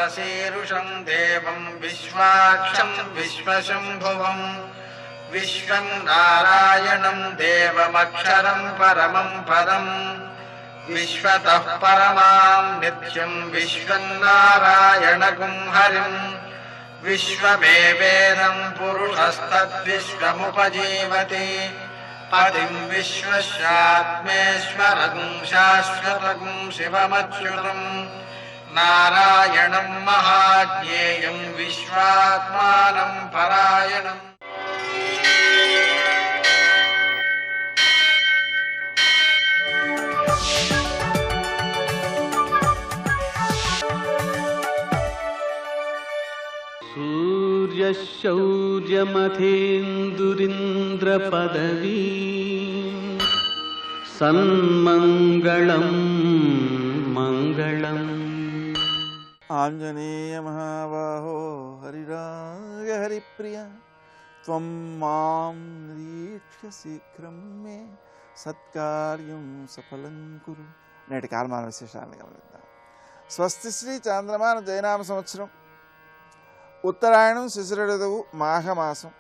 विश्वशीरुषं देवं विश्वाक्षं विश्वशम्भुवं विश्वं नारायणं देवमक्षरं परमं पदम् विश्वतः परमां नित्यं विश्वं नारायणगुं हरिम् विश्वमेवेदं पुरुषस्तद्विश्वमुपजीवति पतिं विश्वस्यात्मेश्वरगुं शाश्वतगुं शिवमच्युतं नारायणं महाज्ञेयं विश्वात्मानं परायणम्। सूर्यशौर्यमथेन्दुरिन्द्रपदवी सन्मङ्गलं मङ्गलम्। आञ्जनेय महाबाहो हरिराय हरिप्रिय त्वं मां निरीक्ष्य शीघ्रं मे సత్కార్యం సఫలం కురు. నేటి కాలమాన విశేషాలను గమనిద్దాం. స్వస్తి శ్రీ చాంద్రమాన జయనామ సంవత్సరం ఉత్తరాయణం శిశిర ఋతువు మాఘమాసం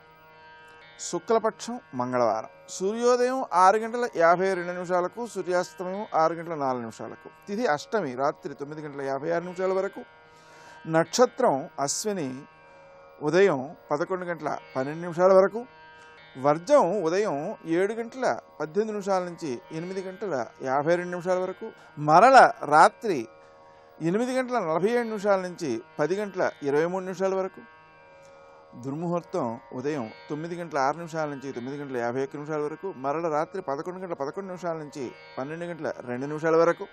శుక్లపక్షం మంగళవారం. సూర్యోదయం 6:52 సూర్యాస్తమయం 6:04. తిథి అష్టమి రాత్రి 9:56 వరకు. నక్షత్రం అశ్విని ఉదయం 11:12 వరకు. వర్జం ఉదయం 7:18 నుంచి 8:52 వరకు. మరల రాత్రి 8:47 నుంచి 10:23 వరకు. దుర్ముహూర్తం ఉదయం 9:06 నుంచి 9:51 వరకు. మరల రాత్రి 11:11 నుంచి 12:02 వరకు.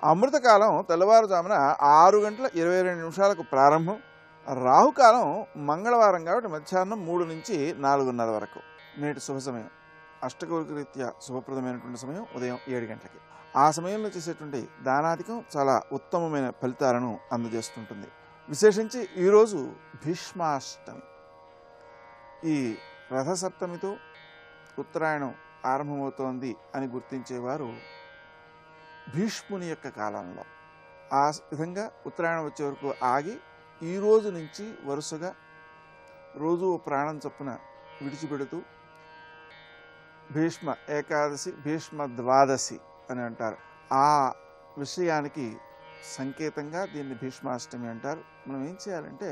అమృతకాలం తెల్లవారుజామున 6:22 ప్రారంభం. రాహుకాలం మంగళవారం కాబట్టి మధ్యాహ్నం 3 నుంచి 4:30 వరకు. నేటి శుభ సమయం అష్టకౌలిక రీత్యా శుభప్రదమైనటువంటి సమయం ఉదయం 7 గంటలకి. ఆ సమయంలో చేసేటువంటి దానాధికం చాలా ఉత్తమమైన ఫలితాలను అందజేస్తుంటుంది. విశేషించి ఈరోజు భీష్మాష్టమి. ఈ రథసప్తమితో ఉత్తరాయణం ఆరంభమవుతోంది అని గుర్తించేవారు భీష్ముని యొక్క కాలంలో. ఆ విధంగా ఉత్తరాయణం వచ్చే వరకు ఆగి ఈ రోజు నుంచి వరుసగా రోజు ప్రాణం చొప్పున విడిచిపెడుతూ భీష్మ ఏకాదశి భీష్మ ద్వాదశి అని అంటారు. ఆ విషయానికి సంకేతంగా దీన్ని భీష్మాష్టమి అంటారు. మనం ఏం చేయాలంటే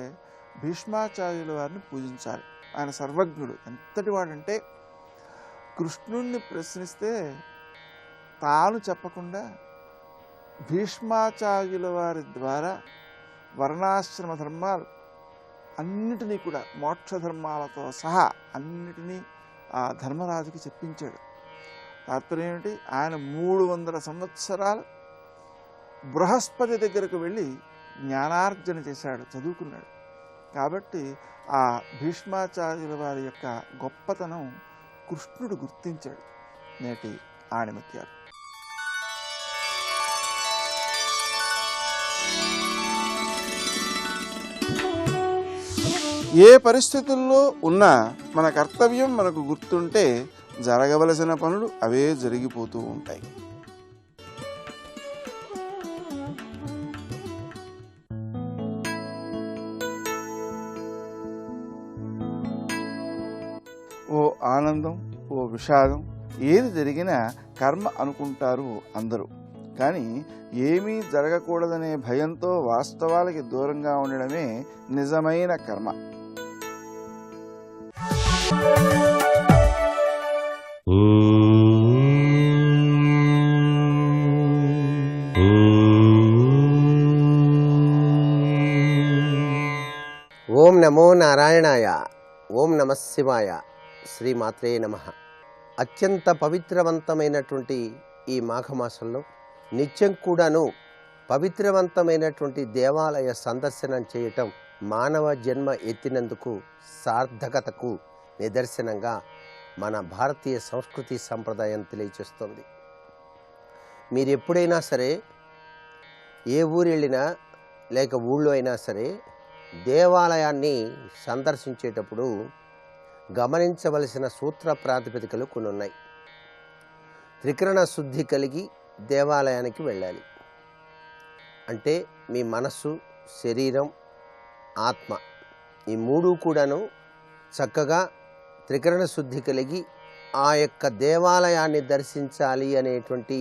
భీష్మాచార్యుల వారిని పూజించాలి. ఆయన సర్వజ్ఞుడు. ఎంతటి వాడంటే కృష్ణుణ్ణి ప్రశ్నిస్తే తాను చెప్పకుండా భీష్మాచార్యుల వారి ద్వారా వర్ణాశ్రమ ధర్మాలు అన్నిటినీ కూడా మోక్ష ధర్మాలతో సహా అన్నిటినీ ఆ ధర్మరాజుకి చెప్పించాడు. తాత్పర్యం ఏమిటి? ఆయన 300 సంవత్సరాలు బృహస్పతి దగ్గరకు వెళ్ళి జ్ఞానార్జన చేశాడు, చదువుకున్నాడు. కాబట్టి ఆ భీష్మాచార్యుల వారి యొక్క గొప్పతనం కృష్ణుడు గుర్తించాడు. నేటి ఆణిముత్యాలు. ఏ పరిస్థితుల్లో ఉన్నా మన కర్తవ్యం మనకు గుర్తుంటే జరగవలసిన పనులు అవే జరిగిపోతూ ఉంటాయి. ఓ ఆనందం, ఓ విషాదం, ఏది జరిగినా కర్మ అనుకుంటారు అందరూ. కానీ ఏమీ జరగకూడదనే భయంతో వాస్తవాలకి దూరంగా ఉండడమే నిజమైన కర్మ. ఓం నమో నారాయణాయ. ఓం నమః శివాయ. శ్రీమాత్రే నమః. అత్యంత పవిత్రవంతమైనటువంటి ఈ మాఘమాసంలో నిత్యం కూడాను పవిత్రవంతమైనటువంటి దేవాలయ సందర్శనం చేయటం మానవ జన్మ ఎత్తినందుకు సార్థకతకు నిదర్శనంగా మన భారతీయ సంస్కృతి సంప్రదాయం తెలియచేస్తుంది. మీరు ఎప్పుడైనా సరే ఏ ఊరు వెళ్ళినా లేక ఊళ్ళో అయినా సరే దేవాలయాన్ని సందర్శించేటప్పుడు గమనించవలసిన సూత్ర ప్రాతిపదికలు కొన్ని ఉన్నాయి. త్రికరణ శుద్ధి కలిగి దేవాలయానికి వెళ్ళాలి. అంటే మీ మనస్సు, శరీరం, ఆత్మ ఈ మూడు కూడాను చక్కగా త్రికరణ శుద్ధి కలిగి ఆ యొక్క దేవాలయాన్ని దర్శించాలి అనేటువంటి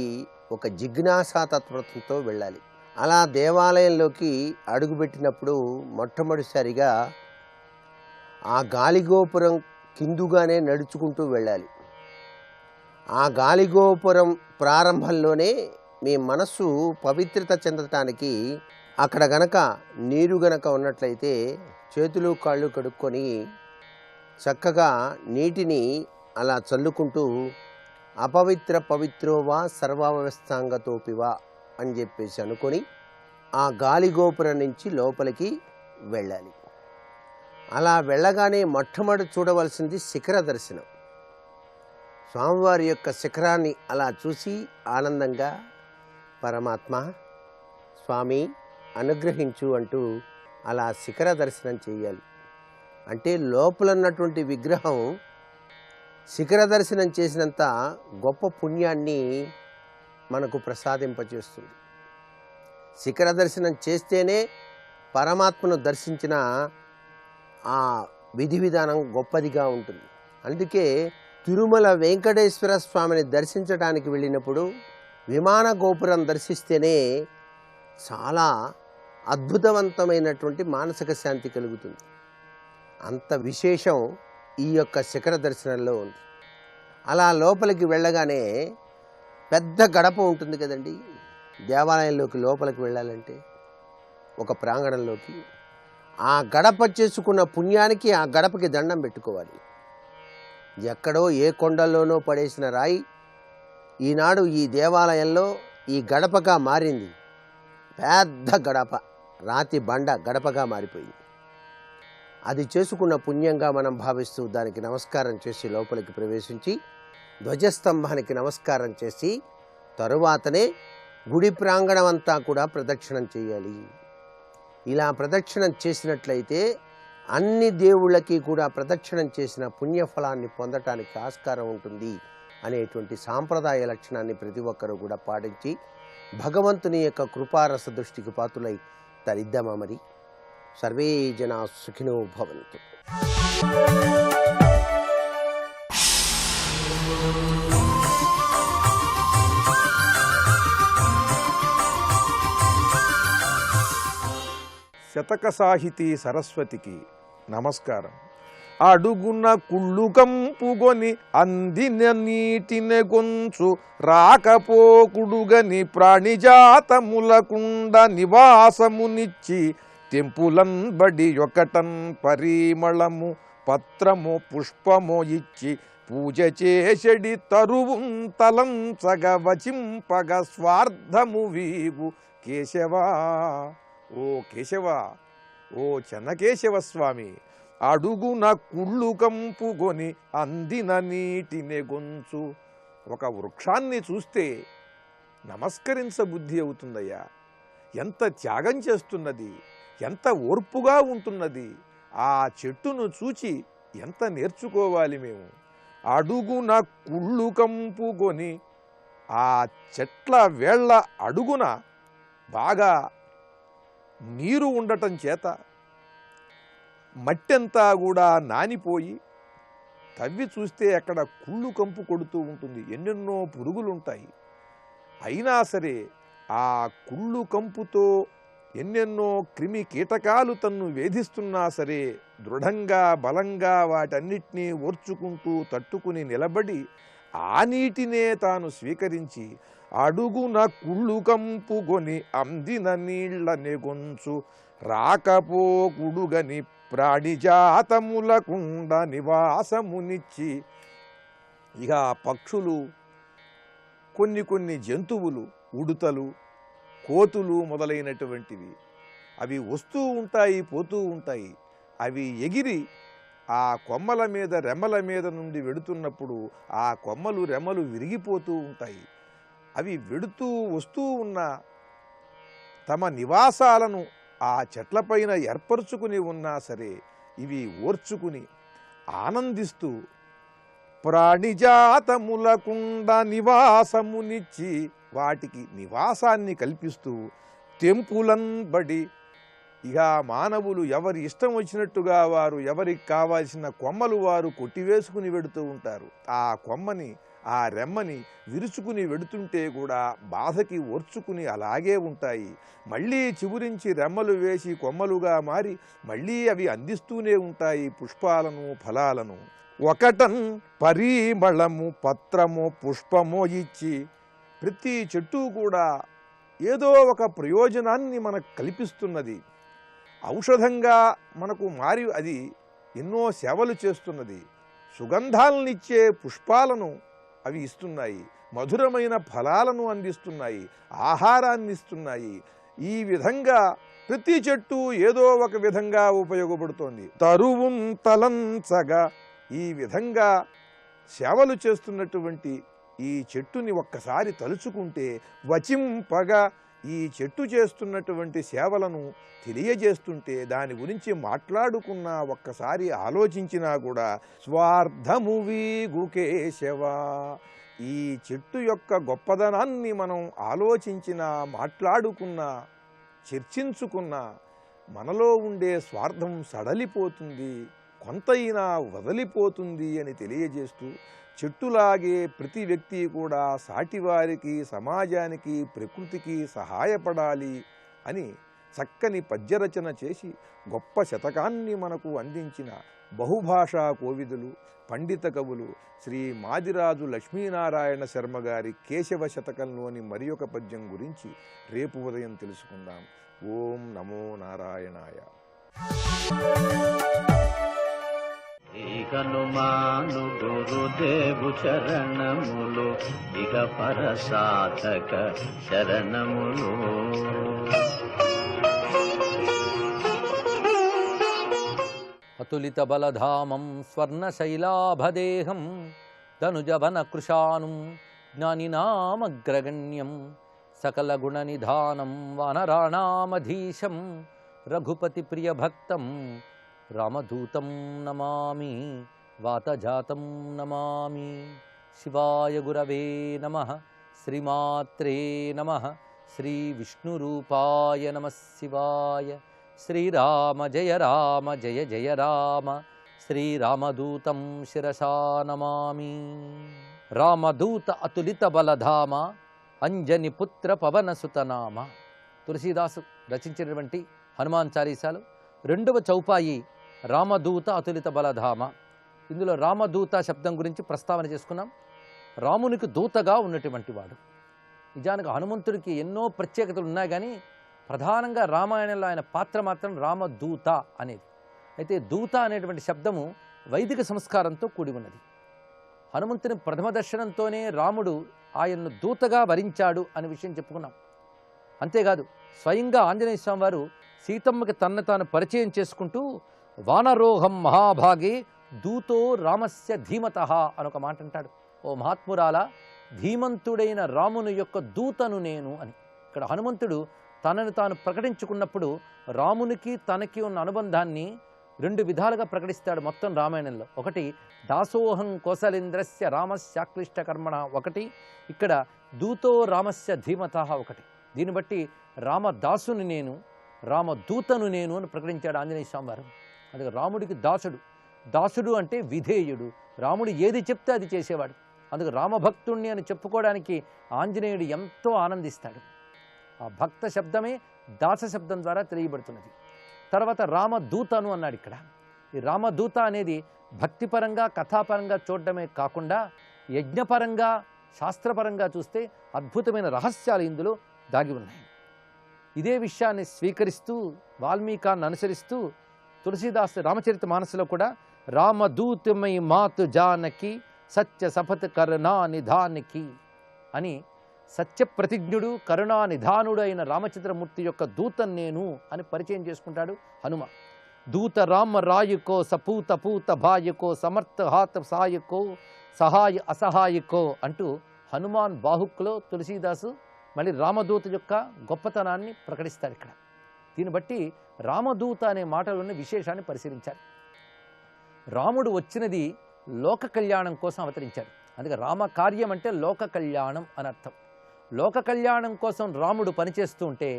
ఒక జిజ్ఞాసా తత్పరతతో వెళ్ళాలి. అలా దేవాలయంలోకి అడుగుపెట్టినప్పుడు మొట్టమొదటిసారిగా ఆ గాలిగోపురం కిందుగానే నడుచుకుంటూ వెళ్ళాలి. ఆ గాలిగోపురం ప్రారంభంలోనే మీ మనస్సు పవిత్రత చెందటానికి అక్కడ గనక నీరు గనక ఉన్నట్లయితే చేతులు కాళ్ళు కడుక్కొని చక్కగా నీటిని అలా చల్లుకుంటూ అపవిత్ర పవిత్రోవా సర్వావస్థాంగతోపివా అని చెప్పేసి అనుకొని ఆ గాలిగోపురం నుంచి లోపలికి వెళ్ళాలి. అలా వెళ్ళగానే మొట్టమొదటి చూడవలసింది శిఖర దర్శనం. స్వామివారి యొక్క శిఖరాన్ని అలా చూసి ఆనందంగా పరమాత్మ స్వామి అనుగ్రహించు అంటూ అలా శిఖర దర్శనం చేయాలి. అంటే లోపల ఉన్నటువంటి విగ్రహం శిఖర దర్శనం చేసినంత గొప్ప పుణ్యాన్ని మనకు ప్రసాదింపచేస్తుంది. శిఖర దర్శనం చేస్తేనే పరమాత్మను దర్శించిన ఆ విధి విధానం గొప్పదిగా ఉంటుంది. అందుకే తిరుమల వెంకటేశ్వర స్వామిని దర్శించడానికి వెళ్ళినప్పుడు విమాన గోపురం దర్శిస్తేనే చాలా అద్భుతవంతమైనటువంటి మానసిక శాంతి కలుగుతుంది. అంత విశేషం ఈ యొక్క శిఖర దర్శనంలో ఉంది. అలా లోపలికి వెళ్ళగానే పెద్ద గడప ఉంటుంది కదండి. దేవాలయంలోకి లోపలికి వెళ్ళాలంటే ఒక ప్రాంగణంలోకి ఆ గడప చేసుకున్న పుణ్యానికి ఆ గడపకి దండం పెట్టుకోవాలి. ఎక్కడో ఏ కొండల్లోనో పడేసిన రాయి ఈనాడు ఈ దేవాలయంలో ఈ గడపగా మారింది. పెద్ద గడప, రాతి బండ గడపగా మారిపోయింది. అది చేసుకున్న పుణ్యంగా మనం భావిస్తూ దానికి నమస్కారం చేసి లోపలికి ప్రవేశించి ధ్వజస్తంభానికి నమస్కారం చేసి తరువాతనే గుడి ప్రాంగణం అంతా కూడా ప్రదక్షిణం చేయాలి. ఇలా ప్రదక్షిణం చేసినట్లయితే అన్ని దేవుళ్ళకి కూడా ప్రదక్షిణం చేసిన పుణ్యఫలాన్ని పొందటానికి ఆస్కారం ఉంటుంది అనేటువంటి సాంప్రదాయ లక్షణాన్ని ప్రతి ఒక్కరూ కూడా పాటించి భగవంతుని యొక్క కృపారస దృష్టికి పాత్రులై తరిద్దామా. మరి సర్వే జనా సుఖినో భవంతు. శతక సాహితీ సరస్వతికి నమస్కారం. అడుగున కుళ్ళు కంపుగొని అందిన నీటిన గొంచు రాకపోకుడుగని ప్రాణిజాతములకుండ నివాసమునిచ్చి తెంపులన్ బడి ఒకటన్ పరిమళము పత్రము పుష్పము ఇచ్చి పూజ చేసడి తరువుం తలంచగ వచింపగ స్వార్థము వీవు కేశవా. ఓ కేశవ, ఓ చెన్నకేశవ స్వామి, అడుగున కుళ్ళు కంపుగొని అందిన నీటిని గొంచు. ఒక వృక్షాన్ని చూస్తే నమస్కరించబుద్ధి అవుతుందయ్యా. ఎంత త్యాగం చేస్తున్నది, ఎంత ఓర్పుగా ఉంటున్నది. ఆ చెట్టును చూచి ఎంత నేర్చుకోవాలి మేము. అడుగున కుళ్ళు కంపుగొని, ఆ చెట్ల వేళ్ల అడుగున బాగా నీరు ఉండటం చేత మట్టంతా కూడా నానిపోయి తవ్వి చూస్తే అక్కడ కుళ్ళు కంపు కొడుతూ ఉంటుంది. ఎన్నెన్నో పురుగులుంటాయి. అయినా సరే ఆ కుళ్ళు కంపుతో ఎన్నెన్నో క్రిమి కీటకాలు తన్ను వేధిస్తున్నా సరే దృఢంగా బలంగా వాటన్నిటినీ ఓర్చుకుంటూ తట్టుకుని నిలబడి ఆ నీటినే తాను స్వీకరించి అడుగున కుళ్ళు కంపుగొని అందిన నీళ్ల నెగొంచు రాకపోకుడుగని ప్రాణిజాతములకుండ నివాసమునిచ్చి. ఇక పక్షులు, కొన్ని జంతువులు, ఉడుతలు, కోతులు మొదలైనటువంటివి అవి వస్తూ ఉంటాయి, పోతూ ఉంటాయి. అవి ఎగిరి ఆ కొమ్మల మీద రెమ్మల మీద నుండి వెడుతున్నప్పుడు ఆ కొమ్మలు రెమ్మలు విరిగిపోతూ ఉంటాయి. అవి వెడుతూ వస్తూ ఉన్న తమ నివాసాలను ఆ చెట్లపైన ఏర్పరచుకుని ఉన్నా సరే ఇవి ఓర్చుకుని ఆనందిస్తూ ప్రాణిజాతములకుండ నివాసమునిచ్చి వాటికి నివాసాన్ని కల్పిస్తూ తెంపులన్ బడి ఇక మానవులు ఎవరి ఇష్టం వచ్చినట్టుగా వారు ఎవరికి కావాల్సిన కొమ్మలు వారు కొట్టివేసుకుని వెడుతూ ఉంటారు. ఆ కొమ్మని ఆ రెమ్మని విరుచుకుని వెడుతుంటే కూడా బాధకి ఓర్చుకుని అలాగే ఉంటాయి. మళ్ళీ చిగురించి రెమ్మలు వేసి కొమ్మలుగా మారి మళ్ళీ అవి అందిస్తూనే ఉంటాయి పుష్పాలను ఫలాలను. ఒకటన్ పరిమళము పత్రము పుష్పము ఇచ్చి ప్రతి చెట్టు కూడా ఏదో ఒక ప్రయోజనాన్ని మనకు కల్పిస్తున్నది. ఔషధంగా మనకు మారి అది ఎన్నో సేవలు చేస్తున్నది. సుగంధాలనిచ్చే పుష్పాలను అవి ఇస్తున్నాయి, మధురమైన ఫలాలను అందిస్తున్నాయి, ఆహారాన్ని ఇస్తున్నాయి. ఈ విధంగా ప్రతి చెట్టు ఏదో ఒక విధంగా ఉపయోగపడుతోంది. తరువుం తలంచగా ఈ విధంగా సేవలు చేస్తున్నటువంటి ఈ చెట్టుని ఒక్కసారి తలుచుకుంటే వచింపగా ఈ చెట్టు చేస్తున్నటువంటి సేవలను తెలియజేస్తుంటే దాని గురించి మాట్లాడుకున్నా ఒక్కసారి ఆలోచించినా కూడా స్వార్థము వీగు కేశవ, ఈ చెట్టు యొక్క గొప్పదనాన్ని మనం ఆలోచించినా మాట్లాడుకున్నా చర్చించుకున్నా మనలో ఉండే స్వార్థం సడలిపోతుంది, కొంతైనా వదిలిపోతుంది అని తెలియజేస్తూ చెట్టులాగే ప్రతి వ్యక్తి కూడా సాటివారికి సమాజానికి ప్రకృతికి సహాయపడాలి అని చక్కని పద్యరచన చేసి గొప్ప శతకాన్ని మనకు అందించిన బహుభాషా కోవిదులు పండిత కవులు శ్రీ మాదిరాజు లక్ష్మీనారాయణ శర్మ గారి కేశవ శతకంలోని మరి ఒక పద్యం గురించి రేపు ఉదయం తెలుసుకుందాం. ఓం నమో నారాయణాయ. హనుమాను గురుదేవు చరణములు ఇక పర సాధక శరణములు. అతులిత బలధామం స్వర్ణశైలాభదేహం ధనుజవన కృశానుం జ్ఞానినామగ్రగణ్యం సకల గుణనిధానం వానరాణామధీశం రఘుపతి ప్రియభక్తం రామదూతం నమామి వాతజాతం నమామి. శివాయ గురవే నమః. శ్రీమాత్రే నమః. శ్రీ విష్ణురూపాయ నమః శివాయ. శ్రీరామ జయ రామ జయ జయ రామ. శ్రీరామదూతం శిరసా నమామి. రామదూత అతులిత బలధామ అంజని పుత్ర పవనసుతనామ. తులసీదాసు రచించినటువంటి హనుమాన్ చాలీసాలు 2వ చౌపాయి రామదూత అతులిత బలధామ. ఇందులో రామదూత శబ్దం గురించి ప్రస్తావన చేసుకున్నాం. రామునికి దూతగా ఉన్నటువంటి వాడు. నిజానికి హనుమంతుడికి ఎన్నో ప్రత్యేకతలు ఉన్నాయి, కానీ ప్రధానంగా రామాయణంలో ఆయన పాత్ర మాత్రం రామదూత అనేది. అయితే దూత అనేటువంటి శబ్దము వైదిక సంస్కారంతో కూడి ఉన్నది. హనుమంతుని ప్రథమ దర్శనంతోనే రాముడు ఆయన్ను దూతగా వరించాడు అనే విషయం చెప్పుకున్నాం. అంతేకాదు స్వయంగా ఆంజనేయ స్వామి వారు సీతమ్మకి తనను తాను పరిచయం చేసుకుంటూ వానరోహం మహాభాగే దూతో రామస్య ధీమతః అనొక మాట అంటాడు. ఓ మహాత్మురాల, ధీమంతుడైన రాముని యొక్క దూతను నేను అని. ఇక్కడ హనుమంతుడు తనను తాను ప్రకటించుకున్నప్పుడు రామునికి తనకి ఉన్న అనుబంధాన్ని 2 విధాలుగా ప్రకటిస్తాడు మొత్తం రామాయణంలో. ఒకటి దాసోహం కోసలేంద్రస్య రామస్యాక్లిష్ట కర్మణ ఒకటి, ఇక్కడ దూతో రామస్య ధీమతః ఒకటి. దీన్ని బట్టి రామదాసుని నేను రామదూతను నేను అని ప్రకటించాడు ఆంజనేయ స్వామి వారు. అందుకే రాముడికి దాసుడు. దాసుడు అంటే విధేయుడు. రాముడు ఏది చెప్తే అది చేసేవాడు. అందుకే రామభక్తుణ్ణి అని చెప్పుకోవడానికి ఆంజనేయుడు ఎంతో ఆనందిస్తాడు. ఆ భక్త శబ్దమే దాస శబ్దం ద్వారా తెలియబడుతున్నది. తర్వాత రామదూతను అన్నాడు. ఇక్కడ ఈ రామదూత అనేది భక్తిపరంగా కథాపరంగా చూడడమే కాకుండా యజ్ఞపరంగా శాస్త్రపరంగా చూస్తే అద్భుతమైన రహస్యాలు ఇందులో దాగి ఉన్నాయి. ఇదే విషయాన్ని స్వీకరిస్తూ వాల్మీకాన్ని అనుసరిస్తూ తులసీదాస్ రామచరిత మానసులో కూడా రామదూతమై మాతు జానకి సత్య సపత్ కరుణా నిధానికి అని సత్యప్రతిజ్ఞుడు కరుణా నిధానుడు అయిన రామచంద్రమూర్తి యొక్క దూతను నేను అని పరిచయం చేసుకుంటాడు హనుమ. దూత రామ రాయుకో సపూత పూత భాయుకో సమర్థ హాత సాయుకో సహాయ అసహాయకో అంటూ హనుమాన్ బాహుక్లో తులసీదాసు మళ్ళీ రామదూత యొక్క గొప్పతనాన్ని ప్రకటిస్తారు ఇక్కడ. దీన్ని బట్టి రామదూత అనే మాటలోని విశేషాన్ని పరిశీలించాలి. రాముడు వచ్చినది లోక కళ్యాణం కోసం అవతరించాడు. అందుకే రామ కార్యం అంటే లోక కళ్యాణం అని అర్థం. లోక కళ్యాణం కోసం రాముడు పనిచేస్తూ ఉంటే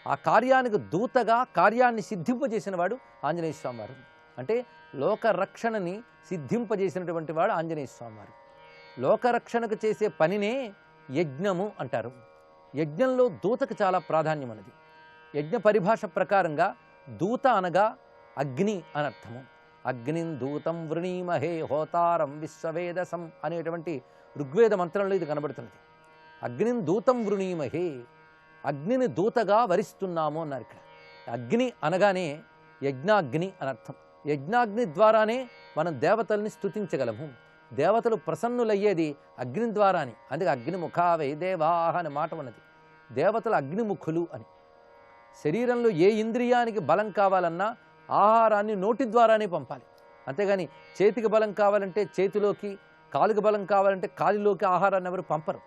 ఆ కార్యానికి దూతగా కార్యాన్ని సిద్ధింపజేసిన వాడు ఆంజనేయ స్వామి వారు. అంటే లోకరక్షణని సిద్ధింపజేసినటువంటి వాడు ఆంజనేయ స్వామి వారు. లోకరక్షణకు చేసే పనినే యజ్ఞము అంటారు. యజ్ఞంలో దూతకు చాలా ప్రాధాన్యం ఉన్నది. యజ్ఞ పరిభాష ప్రకారంగా దూత అనగా అగ్ని అనర్థము. అగ్నిం దూతం వృణీమహే హోతారం విశ్వవేదసం అనేటువంటి ఋగ్వేద మంత్రంలో ఇది కనబడుతున్నది. అగ్నిం దూతం వృణీమహే, అగ్నిని దూతగా వరిస్తున్నాము అన్నారు. ఇక్కడ అగ్ని అనగానే యజ్ఞాగ్ని అనర్థం. యజ్ఞాగ్ని ద్వారానే మనం దేవతల్ని స్తుతించగలము. దేవతలు ప్రసన్నులయ్యేది అగ్ని ద్వారానే. అందుకే అగ్నిముఖావై దేవాహ అనే మాట ఉన్నది. దేవతలు అగ్నిముఖులు అని. శరీరంలో ఏ ఇంద్రియానికి బలం కావాలన్నా ఆహారాన్ని నోటి ద్వారానే పంపాలి. అంతేగాని చేతికి బలం కావాలంటే చేతిలోకి, కాలుకి బలం కావాలంటే కాలిలోకి ఆహారాన్ని ఎవరు పంపరు.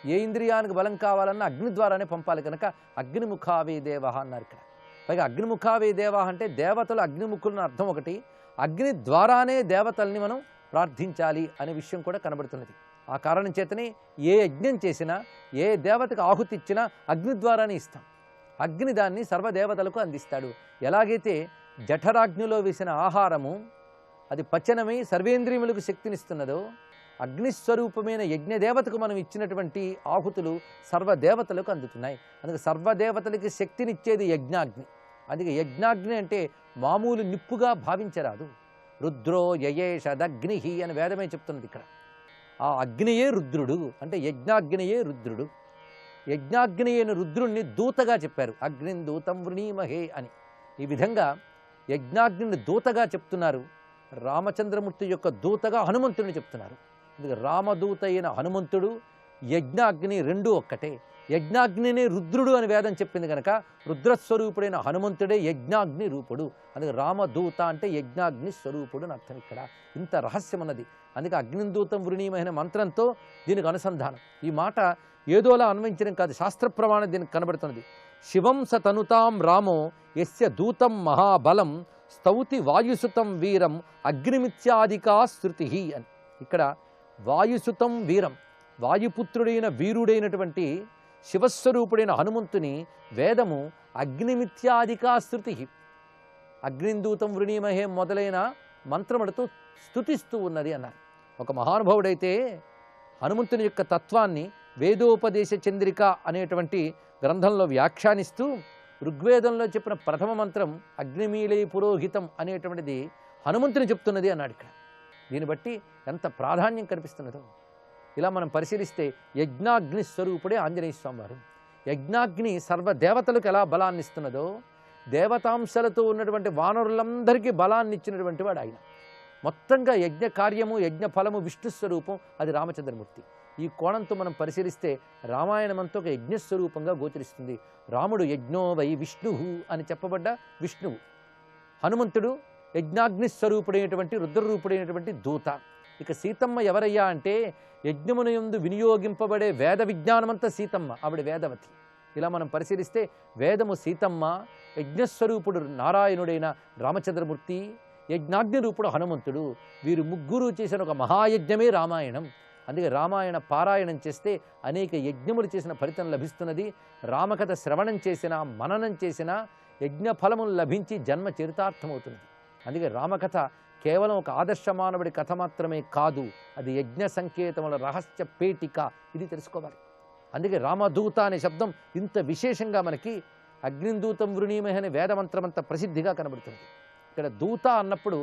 ఏ ఇంద్రియానికి బలం కావాలన్నా అగ్ని ద్వారానే పంపాలి. కనుక అగ్నిముఖావే దేవ అన్నారు ఇక్కడ. పైగా అగ్నిముఖావే దేవ అంటే దేవతలు అగ్నిముఖులను అర్థం ఒకటి, అగ్ని ద్వారానే దేవతల్ని మనం ప్రార్థించాలి అనే విషయం కూడా కనబడుతున్నది. ఆ కారణం చేతనే ఏ యజ్ఞం చేసినా, ఏ దేవతకు ఆహుతి ఇచ్చినా అగ్ని ద్వారానే ఇస్తాం. అగ్ని దాన్ని సర్వదేవతలకు అందిస్తాడు. ఎలాగైతే జఠరాగ్నిలో వేసిన ఆహారము అది పచనమై సర్వేంద్రియములకు శక్తినిస్తున్నదో, అగ్నిస్వరూపమైన యజ్ఞదేవతకు మనం ఇచ్చినటువంటి ఆహుతులు సర్వదేవతలకు అందుతున్నాయి. అందుకే సర్వదేవతలకి శక్తినిచ్చేది యజ్ఞాగ్ని. అందుకే యజ్ఞాగ్ని అంటే మామూలు నిప్పుగా భావించరాదు. రుద్రో యయేషదగ్ని అని వేదమే చెప్తున్నది ఇక్కడ. ఆ అగ్నియే రుద్రుడు, అంటే యజ్ఞాగ్నియే రుద్రుడు. యజ్ఞాగ్ని అయిన రుద్రుణ్ణి దూతగా చెప్పారు. అగ్నిం దూతం వృణీమహే అని. ఈ విధంగా యజ్ఞాగ్నిని దూతగా చెప్తున్నారు. రామచంద్రమూర్తి యొక్క దూతగా హనుమంతుడిని చెప్తున్నారు. రామదూత అయిన హనుమంతుడు, యజ్ఞాగ్ని రెండూ ఒక్కటే. యజ్ఞాగ్నినే రుద్రుడు అని వేదం చెప్పింది కనుక రుద్రస్వరూపుడైన హనుమంతుడే యజ్ఞాగ్ని రూపుడు. అందుకే రామదూత అంటే యజ్ఞాగ్ని స్వరూపుడు అని అర్థం. ఇక్కడ ఇంత రహస్యం ఉన్నది. అందుకే అగ్నిదూతం వృణీమహైన మంత్రంతో దీనికి అనుసంధానం. ఈ మాట ఏదోలా అన్వయించడం కాదు, శాస్త్ర ప్రమాణం దీనికి కనబడుతున్నది. శివం స తనుతాం రామో యస్య దూతం మహాబలం స్తౌతి వాయుసుతం వీరం అగ్నిమిత్యాదికా శృతి అని. ఇక్కడ వాయుసుతం వీరం, వాయుపుత్రుడైన వీరుడైనటువంటి శివస్వరూపుడైన హనుమంతుని వేదము అగ్నిమిత్యాదికా శృతి, అగ్నిదూతం వృణీమహే మొదలైన మంత్రములతో స్తుతిస్తూ ఉన్నది అన్నారు. ఒక మహానుభావుడైతే హనుమంతుని యొక్క తత్వాన్ని వేదోపదేశ చంద్రిక అనేటువంటి గ్రంథంలో వ్యాఖ్యానిస్తూ ఋగ్వేదంలో చెప్పిన ప్రథమ మంత్రం అగ్నిమీలై పురోహితం అనేటువంటిది హనుమంతుని చెప్తున్నది అన్నాడు ఇక్కడ. దీన్ని బట్టి ఎంత ప్రాధాన్యం కనిపిస్తున్నదో. ఇలా మనం పరిశీలిస్తే యజ్ఞాగ్ని స్వరూపుడే ఆంజనేయ స్వామి వారు. యజ్ఞాగ్ని సర్వదేవతలకు ఎలా బలాన్ని ఇస్తున్నదో, దేవతాంశాలతో ఉన్నటువంటి వానరులందరికీ బలాన్ని ఇచ్చినటువంటి వాడు ఆయన. మొత్తంగా యజ్ఞ కార్యము, యజ్ఞ ఫలము విష్ణు స్వరూపం, అది రామచంద్రమూర్తి. ఈ కోణంతో మనం పరిశీలిస్తే రామాయణమంతా ఒక యజ్ఞస్వరూపంగా గోచరిస్తుంది. రాముడు యజ్ఞో వై విష్ణు అని చెప్పబడ్డ విష్ణువు, హనుమంతుడు యజ్ఞాగ్ని స్వరూపుడైనటువంటి రుద్రరూపుడైనటువంటి దూత. ఇక సీతమ్మ ఎవరయ్యా అంటే యజ్ఞమునందు వినియోగింపబడే వేద విజ్ఞానమంతా సీతమ్మ, ఆవిడ వేదవతి. ఇలా మనం పరిశీలిస్తే వేదము సీతమ్మ, యజ్ఞస్వరూపుడు నారాయణుడైన రామచంద్రమూర్తి, యజ్ఞాగ్ని రూపుడు హనుమంతుడు. వీరు ముగ్గురు చేసిన ఒక మహాయజ్ఞమే రామాయణం. అందుకే రామాయణ పారాయణం చేస్తే అనేక యజ్ఞములు చేసిన ఫలితం లభిస్తున్నది. రామకథ శ్రవణం చేసినా, మననం చేసినా యజ్ఞ ఫలములు లభించి జన్మ చరితార్థమవుతున్నది. అందుకే రామకథ కేవలం ఒక ఆదర్శ మానవుడి కథ మాత్రమే కాదు, అది యజ్ఞ సంకేతముల రహస్య పేటిక. ఇది తెలుసుకోవాలి. అందుకే రామదూత అనే శబ్దం ఇంత విశేషంగా మనకి అగ్నిదూతం వృణీమహే అనే వేదమంత్రమంత ప్రసిద్ధిగా కనబడుతుంది. ఇక్కడ దూత అన్నప్పుడు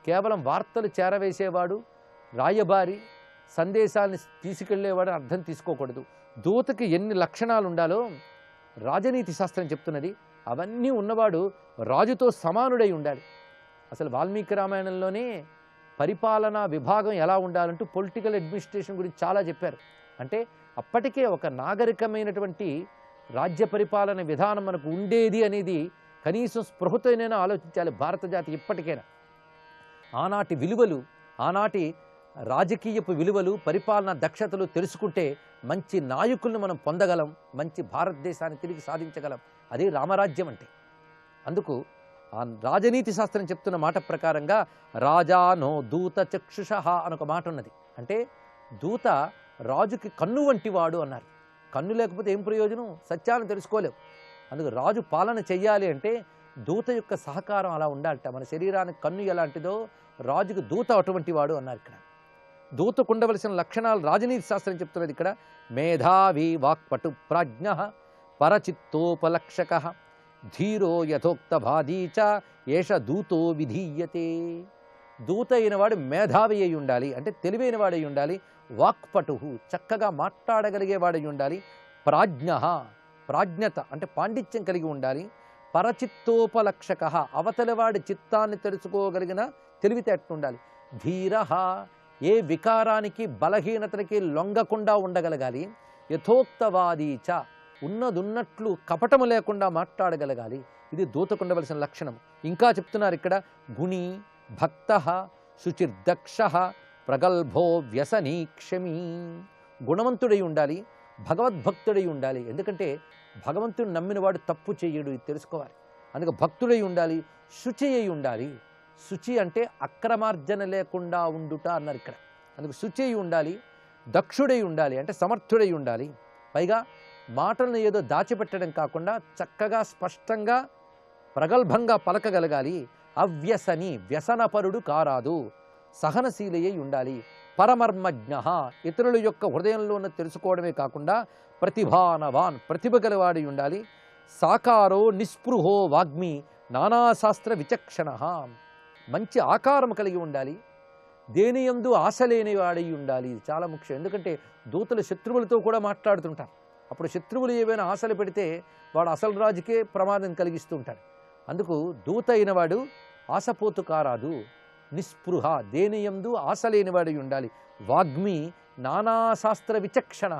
కేవలం వార్తలు చేరవేసేవాడు, రాయబారి, సందేశాన్ని తీసుకెళ్లేవాడు అర్థం తీసుకోకూడదు. దూతకి ఎన్ని లక్షణాలు ఉండాలో రాజనీతి శాస్త్రం చెప్తున్నది. అవన్నీ ఉన్నవాడు రాజుతో సమానుడై ఉండాలి. అసలు వాల్మీకి రామాయణంలోనే పరిపాలనా విభాగం ఎలా ఉండాలంటూ పొలిటికల్ అడ్మినిస్ట్రేషన్ గురించి చాలా చెప్పారు. అంటే అప్పటికే ఒక నాగరికమైనటువంటి రాజ్య పరిపాలన విధానం మనకు ఉండేది అనేది కనీసం స్పృహతోనైనా ఆలోచించాలి భారత జాతి ఇప్పటికైనా. ఆనాటి విలువలు, ఆనాటి రాజకీయపు విలువలు, పరిపాలనా దక్షతలు తెలుసుకుంటే మంచి నాయకులను మనం పొందగలం, మంచి భారతదేశాన్ని తిరిగి సాధించగలం. అదే రామరాజ్యం అంటే. అందుకు ఆ రాజనీతి శాస్త్రం చెప్తున్న మాట ప్రకారంగా రాజానో దూత చక్షుష అని ఒక మాట ఉన్నది. అంటే దూత రాజుకి కన్ను వంటి వాడు అన్నారు. కన్ను లేకపోతే ఏం ప్రయోజనం? సత్యాన్ని తెలుసుకోలేవు. అందుకు రాజు పాలన చెయ్యాలి అంటే దూత యొక్క సహకారం అలా ఉండాలట. మన శరీరానికి కన్ను ఎలాంటిదో రాజుకు దూత అటువంటి వాడు అన్నారు ఇక్కడ. దూతకు ఉండవలసిన లక్షణాలు రాజనీతి శాస్త్రం చెప్తున్నది ఇక్కడ. మేధావి వాక్పటు ప్రాజ్ఞ పరచిత్తోపలక్షక ధీరో యథోక్తభాదీ చ ఏష దూతో విధీయతే. దూత అయినవాడు మేధావి అయి ఉండాలి, అంటే తెలివైన వాడై ఉండాలి. వాక్పటు చక్కగా మాట్లాడగలిగేవాడై ఉండాలి. ప్రాజ్ఞ ప్రాజ్ఞత అంటే పాండిత్యం కలిగి ఉండాలి. పరచిత్తోపలక్షక అవతలివాడి చిత్తాన్ని తెలుసుకోగలిగిన తెలివితేటలు ఉండాలి. ధీర ఏ వికారానికి బలహీనతలకి లొంగకుండా ఉండగలగాలి. యథోక్తవాదీ చ ఉన్నదున్నట్లు కపటము లేకుండా మాట్లాడగలగాలి. ఇది దూతకుండవలసిన లక్షణం. ఇంకా చెప్తున్నారు ఇక్కడ, గుణీ భక్త శుచిర్దక్ష ప్రగల్భో వ్యసనీ క్షమీ. గుణవంతుడై ఉండాలి, భగవద్భక్తుడై ఉండాలి. ఎందుకంటే భగవంతుడు నమ్మినవాడు తప్పు చేయడు, ఇది తెలుసుకోవాలి. అందుకే భక్తుడై ఉండాలి, శుచి అయి ఉండాలి. శుచి అంటే అక్రమార్జన లేకుండా ఉండుట అన్నారు ఇక్కడ. అందుకు శుచి అయి ఉండాలి, దక్షుడై ఉండాలి అంటే సమర్థుడై ఉండాలి. పైగా మాటలను ఏదో దాచిపెట్టడం కాకుండా చక్కగా స్పష్టంగా ప్రగల్భంగా పలకగలగాలి. అవ్యసని వ్యసనపరుడు కారాదు, సహనశీలయ్యి ఉండాలి. పరమర్మజ్ఞ ఇతరుల యొక్క హృదయంలో ఉన్న తెలుసుకోవడమే కాకుండా ప్రతిభానవాన్ ప్రతిభ గలవాడి ఉండాలి. సాకారో నిస్పృహో వాగ్మి నానాశాస్త్ర విచక్షణ మంచి ఆకారం కలిగి ఉండాలి. దేనియందు ఆశ లేని వాడై ఉండాలి. ఇది చాలా ముఖ్యం. ఎందుకంటే దూతలు శత్రువులతో కూడా మాట్లాడుతుంటారు. అప్పుడు శత్రువులు ఏవైనా ఆశలు పెడితే వాడు అసలు రాజుకే ప్రమాదం కలిగిస్తూ ఉంటాడు. అందుకు దూత అయినవాడు ఆశపోతు కారాదు, నిస్పృహ దేనియందు ఆశ లేనివాడై ఉండాలి. వాగ్మి నానాశాస్త్ర విచక్షణ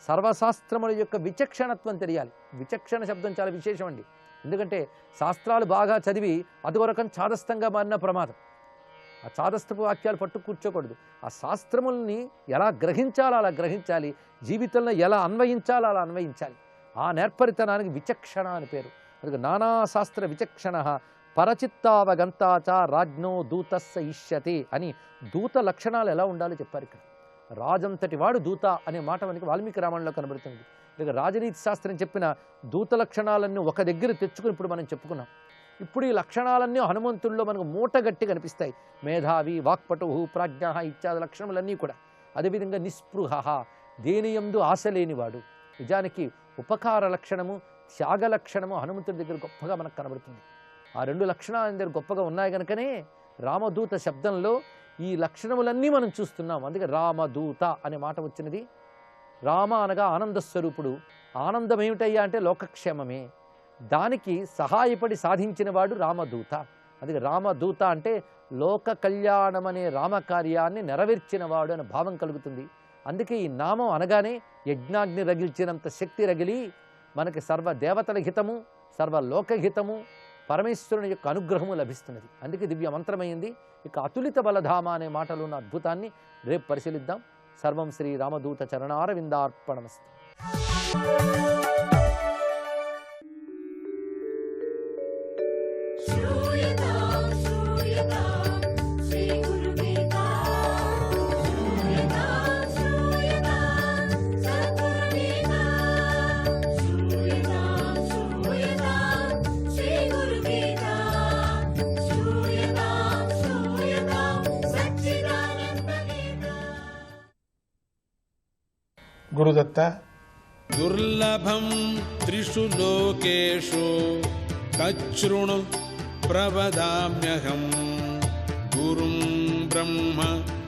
సర్వశాస్త్రముల యొక్క విచక్షణత్వం తెలియాలి. విచక్షణ శబ్దం చాలా విశేషం అండి. ఎందుకంటే శాస్త్రాలు బాగా చదివి అదో రకం చాదస్తంగా మారిన ప్రమాదం. ఆ చాదస్తపు వాక్యాలు పట్టు కూర్చోకూడదు. ఆ శాస్త్రముల్ని ఎలా గ్రహించాలో అలా గ్రహించాలి, జీవితంలో ఎలా అన్వయించాలో అలా అన్వయించాలి. ఆ నేర్పరితనానికి విచక్షణ అని పేరు. అందుకే నానాశాస్త్ర విచక్షణ పరచిత్తావగంతాచ రాజ్ఞో దూతస్స ఇష్యతే అని దూత లక్షణాలు ఎలా ఉండాలో చెప్పారు ఇక్కడ. రాజంతటి వాడు దూత అనే మాట మనకి వాల్మీకి రామాయణంలో కనబడుతుంది. ఇక రాజనీతి శాస్త్రం చెప్పిన దూత లక్షణాలన్నీ ఒక దగ్గర తెచ్చుకుని ఇప్పుడు మనం చెప్పుకున్నాం. ఇప్పుడు ఈ లక్షణాలన్నీ హనుమంతుల్లో మనకు మూటగట్టి కనిపిస్తాయి. మేధావి వాక్పటు ప్రాజ్ఞ ఇత్యాది లక్షణములన్నీ కూడా. అదేవిధంగా నిస్పృహ దేనియందు ఆశ లేనివాడు. నిజానికి ఉపకార లక్షణము త్యాగ లక్షణము హనుమంతుడి దగ్గర గొప్పగా మనకు కనబడుతుంది. ఆ రెండు లక్షణాల దగ్గర గొప్పగా ఉన్నాయి కనుకనే రామదూత శబ్దంలో ఈ లక్షణములన్నీ మనం చూస్తున్నాం. అందుకే రామదూత అనే మాట వచ్చినది. రామ అనగా ఆనంద స్వరూపుడు. ఆనందం ఏమిటయ్యా అంటే లోకక్షేమమే. దానికి సహాయపడి సాధించిన వాడు రామదూత. అందుకే రామదూత అంటే లోక కళ్యాణం అనే రామకార్యాన్ని నెరవేర్చిన వాడు అనే భావం కలుగుతుంది. అందుకే ఈ నామం అనగానే యజ్ఞాగ్ని రగిల్చినంత శక్తి రగిలి మనకి సర్వ దేవతల హితము సర్వలోకహితము పరమేశ్వరుని యొక్క అనుగ్రహము లభిస్తున్నది. అందుకే దివ్య మంత్రమైంది. ఇక అతులిత బలధామ అనే మాటలు ఉన్న అద్భుతాన్ని రేపు పరిశీలిద్దాం. సర్వం శ్రీ రామదూత చరణారవిందార్పణమస్తు. గురుదత్త. దుర్లభం త్రిషు లోకేషు తచ్ఛృణు ప్రవదామ్యహం గురుం బ్రహ్మ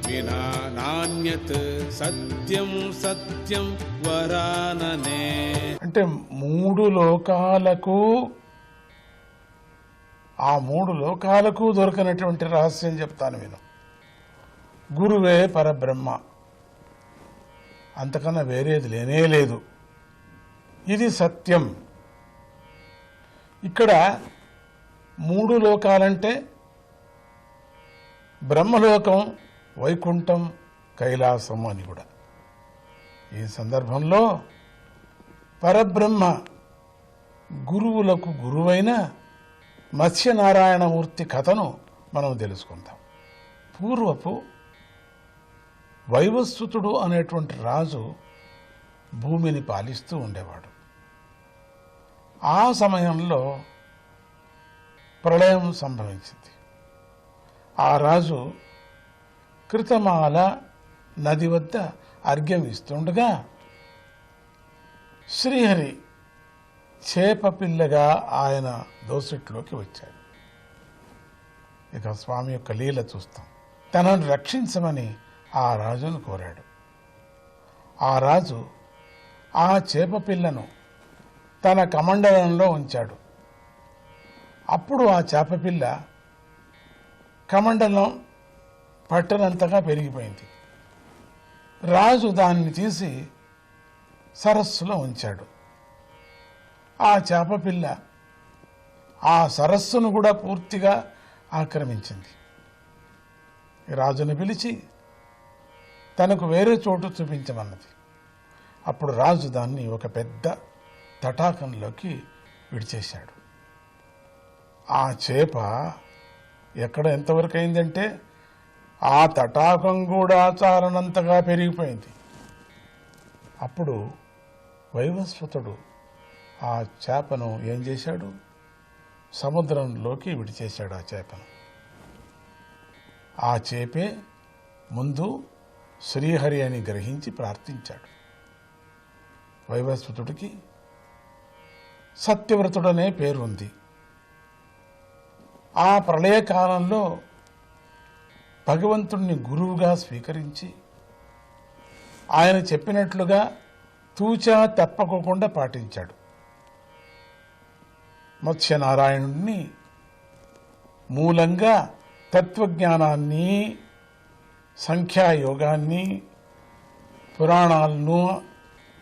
వినా నాన్యత్ సత్యం సత్యం వరాననే. అంటే మూడు లోకాలకు దొరకనటువంటి రహస్యం చెప్తాను నేను. గురువే పరబ్రహ్మ, అంతకన్నా వేరేది లేనే లేదు. ఇది సత్యం. ఇక్కడ మూడు లోకాలంటే బ్రహ్మలోకం, వైకుంఠం, కైలాసం అని కూడా. ఈ సందర్భంలో పరబ్రహ్మ గురువులకు గురువైన మత్స్యనారాయణమూర్తి కథను మనం తెలుసుకుందాం. పూర్వపు వైవస్వతుడు అనేటువంటి రాజు భూమిని పాలిస్తూ ఉండేవాడు. ఆ సమయంలో ప్రళయం సంభవించింది. ఆ రాజు కృతమాల నది వద్ద అర్ఘ్యం ఇస్తుండగా శ్రీహరి చేప పిల్లగా ఆయన దోసిట్లోకి వచ్చాడు. ఇక స్వామి యొక్క లీల చూస్తాం. తనను రక్షించమని ఆ రాజును కోరాడు. ఆ రాజు ఆ చేప పిల్లను తన కమండలంలో ఉంచాడు. అప్పుడు ఆ చేప పిల్ల కమండలం పట్టనంతగా పెరిగిపోయింది. రాజు దాన్ని తీసి సరస్సులో ఉంచాడు. ఆ చేప పిల్ల ఆ సరస్సును కూడా పూర్తిగా ఆక్రమించింది. రాజును పిలిచి తనకు వేరే చోటు చూపించమన్నది. అప్పుడు రాజు దాన్ని ఒక పెద్ద తటాకంలోకి విడిచేశాడు. ఆ చేప ఎక్కడ ఎంతవరకు అయిందంటే ఆ తటాకం కూడా చాలనంతగా పెరిగిపోయింది. అప్పుడు వైవస్వతుడు ఆ చేపను ఏం చేశాడు? సముద్రంలోకి విడిచేశాడు ఆ చేపను. ఆ చేపే ముందు శ్రీహరి అని గ్రహించి ప్రార్థించాడు. వైవస్వతుడికి సత్యవ్రతుడనే పేరుంది. ఆ ప్రళయకాలంలో భగవంతుణ్ణి గురువుగా స్వీకరించి ఆయన చెప్పినట్లుగా తూచా తప్పకోకుండా పాటించాడు. మత్స్యనారాయణుణ్ణి మూలంగా తత్వజ్ఞానాన్ని, సంఖ్యాయోగాన్ని, పురాణాలను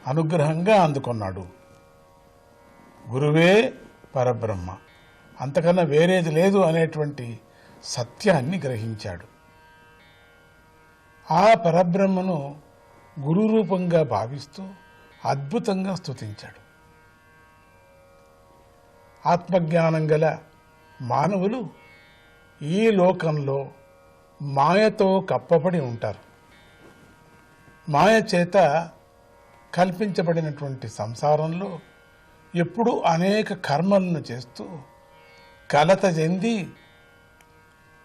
అనుగ్రహంగా అందుకున్నాడు. గురువే పరబ్రహ్మ, అంతకన్నా వేరేది లేదు అనేటువంటి సత్యాన్ని గ్రహించాడు. ఆ పరబ్రహ్మను గురు రూపంగా భావిస్తూ అద్భుతంగా స్తుతించాడు. ఆత్మజ్ఞానం గల మానవులు ఈ లోకంలో మాయతో కప్పబడి ఉంటారు. మాయ చేత కల్పించబడినటువంటి సంసారంలో ఎప్పుడూ అనేక కర్మలను చేస్తూ కలత చెంది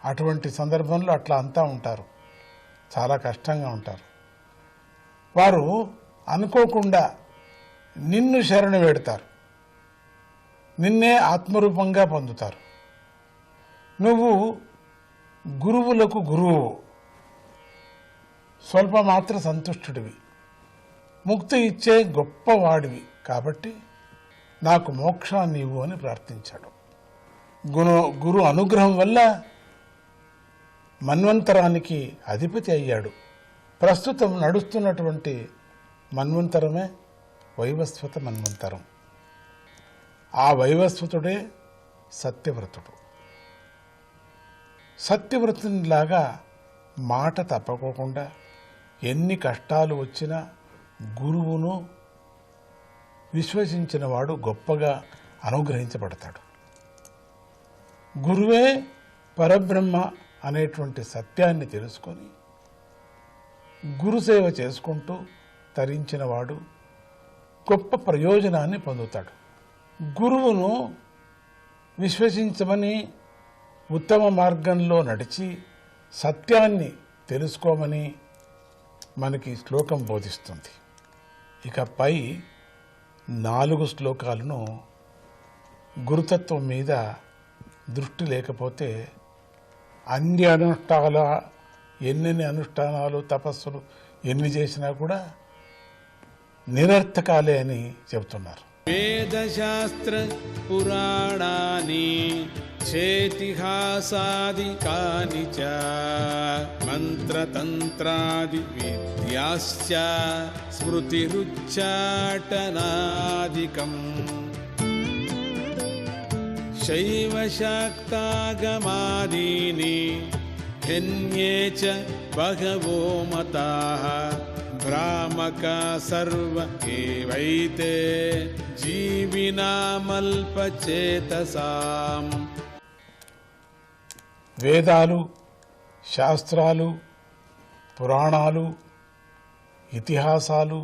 అటువంటి సందర్భంలో అట్లా అంతా ఉంటారు. చాలా కష్టంగా ఉంటారు. వారు అనుకోకుండా నిన్ను శరణు వేడతారు, నిన్నే ఆత్మరూపంగా పొందుతారు. నువ్వు గురువులకు గురువు, స్వల్పమాత్ర సంతుష్టుడివి, ముక్తి ఇచ్చే గొప్పవాడివి, కాబట్టి నాకు మోక్షాన్ని ఇవ్వు అని ప్రార్థించాడు. గురు అనుగ్రహం వల్ల మన్వంతరానికి అధిపతి అయ్యాడు. ప్రస్తుతం నడుస్తున్నటువంటి మన్వంతరమే వైవస్వత మన్వంతరం. ఆ వైవస్వతుడే సత్యవ్రతుడు. సత్యవ్రతునిలాగా మాట తప్పకోకుండా ఎన్ని కష్టాలు వచ్చినా గురువును విశ్వసించిన వాడు గొప్పగా అనుగ్రహించబడతాడు. గురువే పరబ్రహ్మ అనేటువంటి సత్యాన్ని తెలుసుకొని గురుసేవ చేసుకుంటూ తరించిన వాడు గొప్ప ప్రయోజనాన్ని పొందుతాడు. గురువును విశ్వసించమని, ఉత్తమ మార్గంలో నడిచి సత్యాన్ని తెలుసుకోమని మనకి శ్లోకం బోధిస్తుంది. ఇక పై 4 శ్లోకాలను గురుతత్వం మీద దృష్టి లేకపోతే అన్ని ఎన్ని అనుష్ఠానాలు, తపస్సులు ఎన్ని చేసినా కూడా నిరర్థకాలే అని చెబుతున్నారు. వేదశాస్త్ర పురాణాని చేతిహాసాదికాని చ మంత్రతంత్రాది విద్యాశ్చ స్మృతిరుచ్చాటనాదికం శైవశాక్తాగమాదీని హన్యే చ బహవో మతాః భ్రామక సర్వ ఏవైతే జీవినామల్పచేతసాం. వేదాలు, శాస్త్రాలు, పురాణాలు, ఇతిహాసాలు,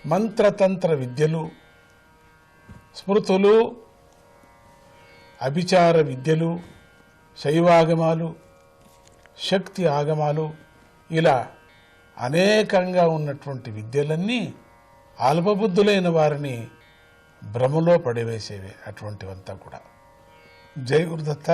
మంత్రతంత్ర విద్యలు, స్మృతులు, అభిచార విద్యలు, శైవాగమాలు, శక్తి ఆగమాలు, ఇలా అనేకంగా ఉన్నటువంటి విద్యలన్నీ అల్పబుద్ధులైన వారిని భ్రమలో పడివేసేవి. అటువంటివంతా కూడా. జై గురుదత్త.